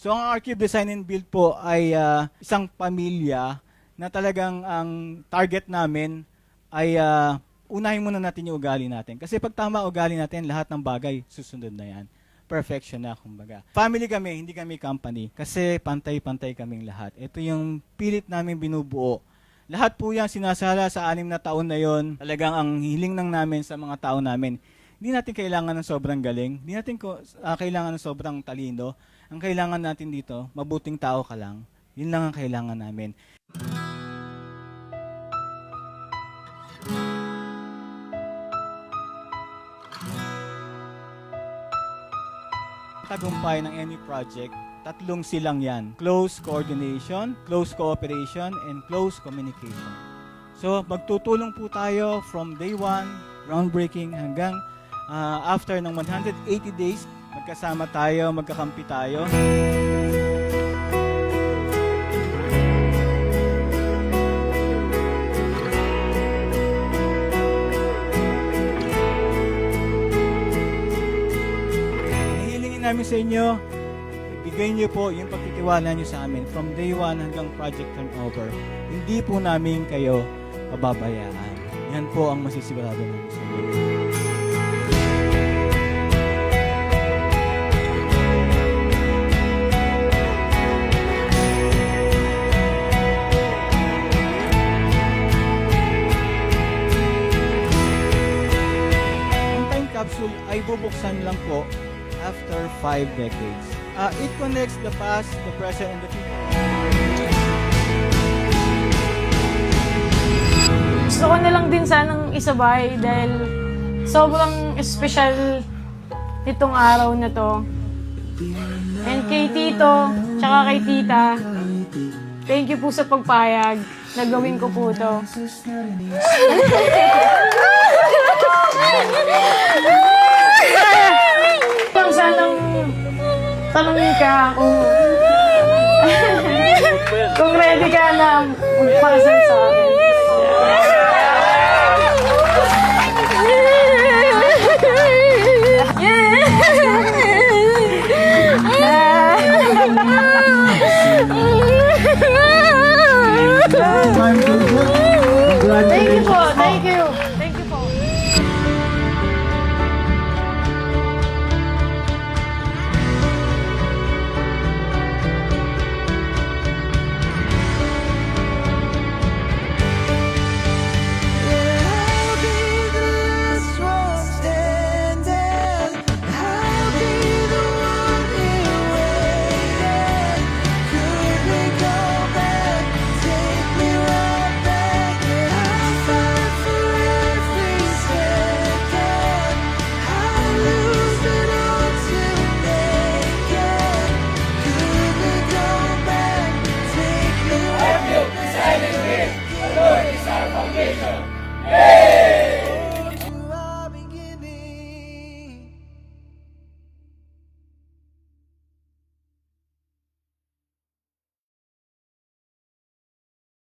So ang R-Cube Design and Build po ay isang pamilya na talagang ang target namin ay unahin muna natin yung ugali natin. Kasi pag tama ugali natin, lahat ng bagay susunod na yan. Perfection na, kumbaga. Family kami, hindi kami company. Kasi pantay-pantay kaming lahat. Ito yung pilit namin binubuo. Lahat po yan sinasala sa 6 na taon na yon. Talagang ang hiling ng namin sa mga tao namin. Hindi natin kailangan ng sobrang galing. Hindi natin kailangan ng sobrang talino. Ang kailangan natin dito, mabuting tao ka lang. Yun lang ang kailangan namin. Tagumpay ng any project, tatlong silang yan. Close coordination, close cooperation, and close communication. So, magtutulong po tayo from day 1, groundbreaking, hanggang after ng 180 days, magkasama tayo, magkakampi tayo. Hihilingin namin sa inyo, ibigay niyo po yung pagtitiwala niyo sa amin from day 1 hanggang project turnover. Hindi po namin kayo pababayaan. Yan po ang masisigurado namin sa inyo. Capsule ay bubuksan lang po after 5 decades. It connects the past, the present, and the future. Gusto ko na lang din sanang isabay dahil sobrang special nitong araw na to. And kay Tito, tsaka kay Tita, thank you po sa pagpayag na gawin ko po to. Kung sanang tanongin ka kung ready ka na magpakasal sa